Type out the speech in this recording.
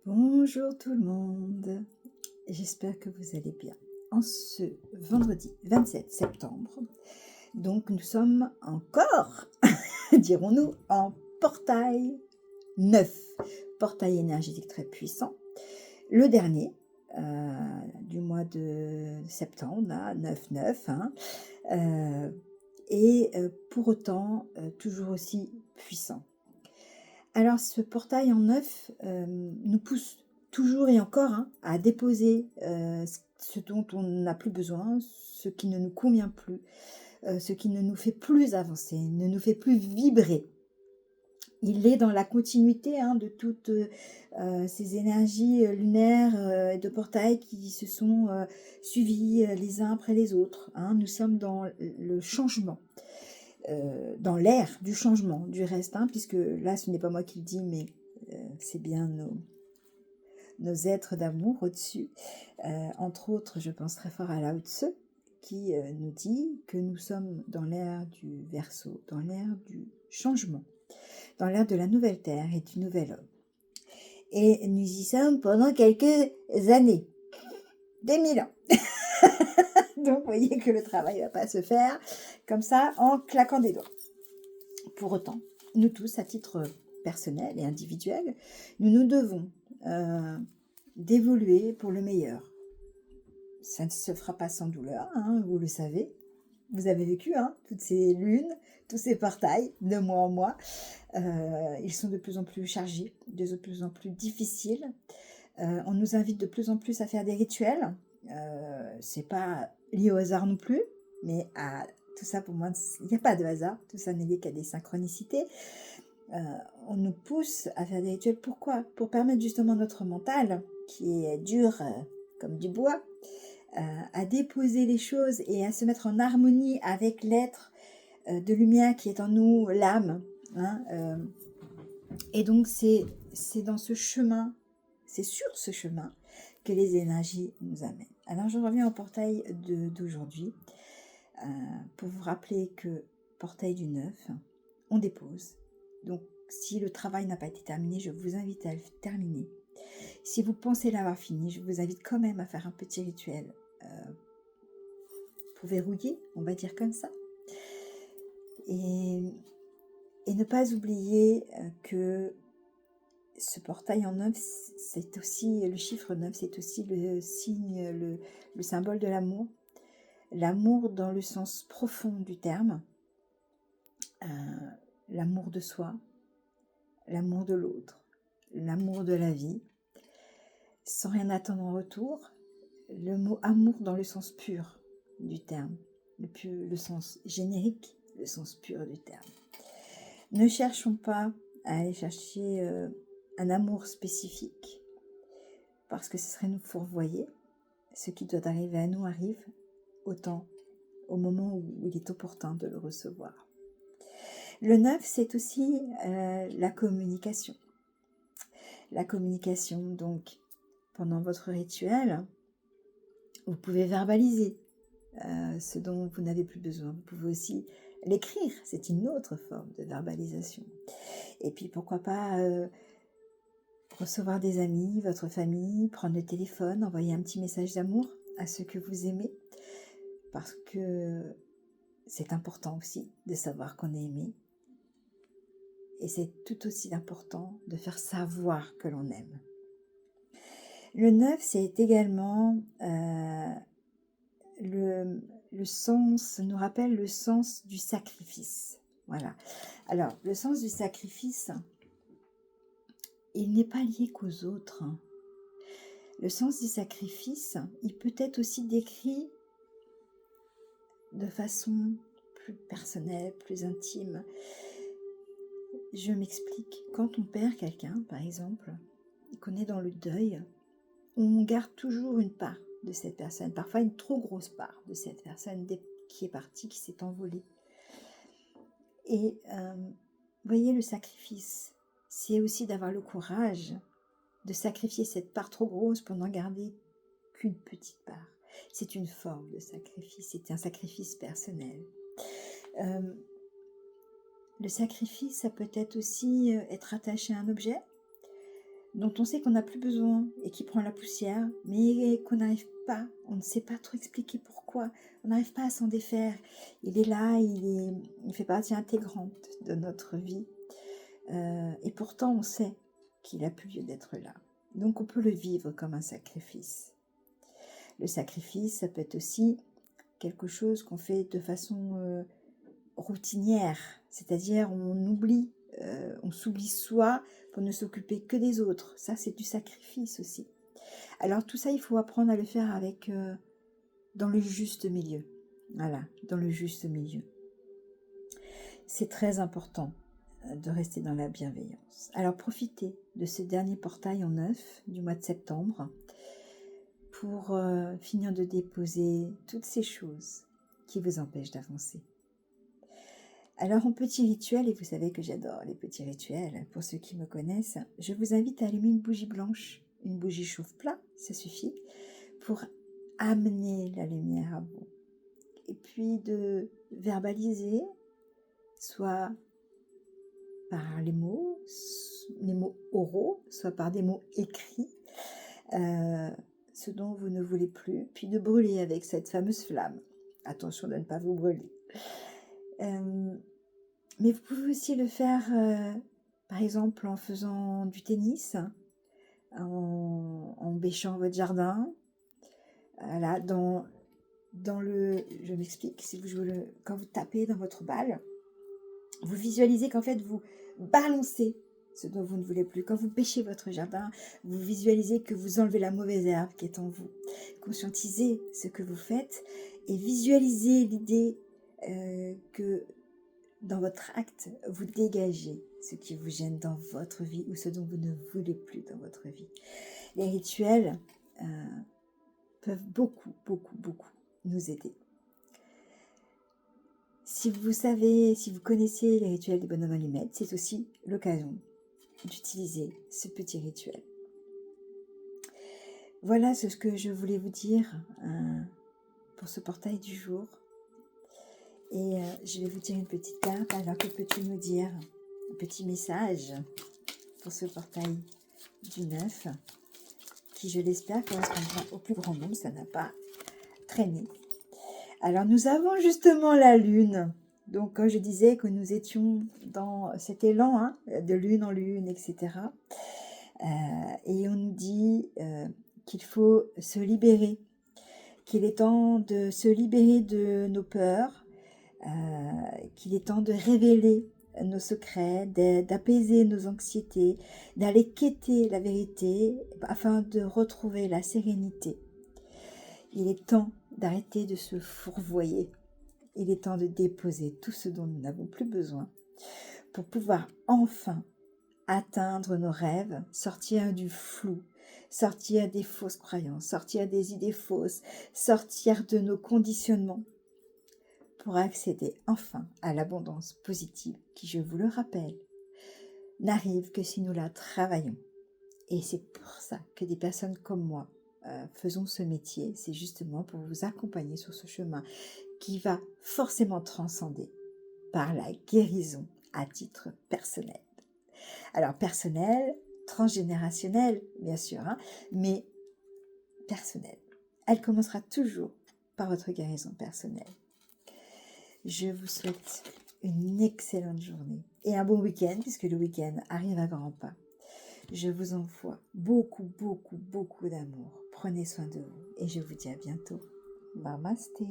Bonjour tout le monde, j'espère que vous allez bien. En ce vendredi 27 septembre, donc nous sommes encore, dirons-nous, en portail 9, portail énergétique très puissant, le dernier du mois de septembre, là, 9-9, hein, et pour autant toujours aussi puissant. Alors ce portail en 9 nous pousse toujours et encore à déposer ce dont on n'a plus besoin, ce qui ne nous convient plus, ce qui ne nous fait plus avancer, ne nous fait plus vibrer. Il est dans la continuité de toutes ces énergies lunaires et de portail qui se sont suivies les uns après les autres. Nous sommes dans le changement. Dans l'ère du changement, du reste, puisque là, ce n'est pas moi qui le dis, mais c'est bien nos êtres d'amour au-dessus. Entre autres, je pense très fort à Lao Tse, qui nous dit que nous sommes dans l'ère du Verseau, dans l'ère du changement, dans l'ère de la nouvelle terre et du nouvel homme. Et nous y sommes pendant quelques années, des 1000 ans. Donc, vous voyez que le travail ne va pas se faire comme ça en claquant des doigts. Pour autant, nous tous, à titre personnel et individuel, nous nous devons d'évoluer pour le meilleur. Ça ne se fera pas sans douleur, vous le savez. Vous avez vécu toutes ces lunes, tous ces portails de mois en mois. Ils sont de plus en plus chargés, de plus en plus difficiles. On nous invite de plus en plus à faire des rituels. C'est pas lié au hasard non plus, mais à tout ça, pour moi, il n'y a pas de hasard. Tout ça n'est lié qu'à des synchronicités. On nous pousse à faire des rituels. Pourquoi ? Pour permettre justement notre mental, qui est dur comme du bois, à déposer les choses et à se mettre en harmonie avec l'être de lumière qui est en nous, l'âme. Et donc, c'est dans ce chemin, c'est sur ce chemin que les énergies nous amènent. Alors, je reviens au portail d'aujourd'hui pour vous rappeler que portail du 9, on dépose. Donc, si le travail n'a pas été terminé, je vous invite à le terminer. Si vous pensez l'avoir fini, je vous invite quand même à faire un petit rituel pour verrouiller, on va dire comme ça. Et ne pas oublier que ce portail en 9, c'est aussi le chiffre 9, c'est aussi le signe, le symbole de l'amour. L'amour dans le sens profond du terme, l'amour de soi, l'amour de l'autre, l'amour de la vie, sans rien attendre en retour. Le mot amour dans le sens pur du terme, le sens générique, le sens pur du terme. Ne cherchons pas à aller chercher un amour spécifique, parce que ce serait nous fourvoyer. Ce qui doit arriver à nous arrive autant au moment où il est opportun de le recevoir. Le 9, c'est aussi la communication. La communication, donc, pendant votre rituel, vous pouvez verbaliser ce dont vous n'avez plus besoin. Vous pouvez aussi l'écrire, c'est une autre forme de verbalisation. Et puis, pourquoi pas recevoir des amis, votre famille, prendre le téléphone, envoyer un petit message d'amour à ceux que vous aimez, parce que c'est important aussi de savoir qu'on est aimé. Et c'est tout aussi important de faire savoir que l'on aime. Le 9, c'est également le sens, nous rappelle le sens du sacrifice. Voilà. Alors, le sens du sacrifice, il n'est pas lié qu'aux autres. Le sens du sacrifice, il peut être aussi décrit de façon plus personnelle, plus intime. Je m'explique. Quand on perd quelqu'un, par exemple, qu'on est dans le deuil, on garde toujours une part de cette personne, parfois une trop grosse part de cette personne qui est partie, qui s'est envolée. Et voyez, le sacrifice, c'est aussi d'avoir le courage de sacrifier cette part trop grosse pour n'en garder qu'une petite part. C'est une forme de sacrifice, c'est un sacrifice personnel. Le sacrifice, ça peut être aussi être attaché à un objet, dont on sait qu'on n'a plus besoin et qui prend la poussière, mais qu'on n'arrive pas, on ne sait pas trop expliquer pourquoi, on n'arrive pas à s'en défaire. Il est là, il fait partie intégrante de notre vie. Et pourtant, on sait qu'il n'a plus lieu d'être là. Donc, on peut le vivre comme un sacrifice. Le sacrifice, ça peut être aussi quelque chose qu'on fait de façon routinière, c'est-à-dire on s'oublie soi pour ne s'occuper que des autres. Ça, c'est du sacrifice aussi. Alors tout ça, il faut apprendre à le faire avec dans le juste milieu. Voilà, dans le juste milieu. C'est très important de rester dans la bienveillance. Alors profitez de ce dernier portail en 9 du mois de septembre pour finir de déposer toutes ces choses qui vous empêchent d'avancer. Alors en petit rituel, et vous savez que j'adore les petits rituels, pour ceux qui me connaissent, je vous invite à allumer une bougie blanche, une bougie chauffe-plat, ça suffit, pour amener la lumière à vous. Et puis de verbaliser, soit par les mots oraux, soit par des mots écrits, ce dont vous ne voulez plus, puis de brûler avec cette fameuse flamme. Attention de ne pas vous brûler. Mais vous pouvez aussi le faire, par exemple, en faisant du tennis, en bêchant votre jardin. Voilà, je m'explique, si vous jouez quand vous tapez dans votre balle, vous visualisez qu'en fait vous balancez ce dont vous ne voulez plus. Quand vous bêchez votre jardin, vous visualisez que vous enlevez la mauvaise herbe qui est en vous. Conscientisez ce que vous faites et visualisez l'idée que dans votre acte, vous dégagez ce qui vous gêne dans votre vie ou ce dont vous ne voulez plus dans votre vie. Les rituels peuvent beaucoup nous aider. Si vous connaissez les rituels des bonhommes allumettes, c'est aussi l'occasion d'utiliser ce petit rituel. Voilà ce que je voulais vous dire pour ce portail du jour. Et je vais vous dire une petite carte. Alors, que peux-tu nous dire? Un petit message pour ce portail du 9, qui, je l'espère, correspondra au plus grand nombre. Ça n'a pas traîné. Alors, nous avons justement la lune. Donc, quand je disais que nous étions dans cet élan de lune en lune, etc. Et on nous dit qu'il faut se libérer, qu'il est temps de se libérer de nos peurs, qu'il est temps de révéler nos secrets, d'apaiser nos anxiétés, d'aller quêter la vérité afin de retrouver la sérénité. Il est temps d'arrêter de se fourvoyer. Il est temps de déposer tout ce dont nous n'avons plus besoin pour pouvoir enfin atteindre nos rêves, sortir du flou, sortir des fausses croyances, sortir des idées fausses, sortir de nos conditionnements pour accéder enfin à l'abondance positive qui, je vous le rappelle, n'arrive que si nous la travaillons. Et c'est pour ça que des personnes comme moi faisons ce métier, c'est justement pour vous accompagner sur ce chemin qui va forcément transcender par la guérison à titre personnel. Alors personnel, transgénérationnel, bien sûr, mais personnel. Elle commencera toujours par votre guérison personnelle. Je vous souhaite une excellente journée et un bon week-end, puisque le week-end arrive à grands pas. Je vous envoie beaucoup d'amour. Prenez soin de vous et je vous dis à bientôt. Namasté.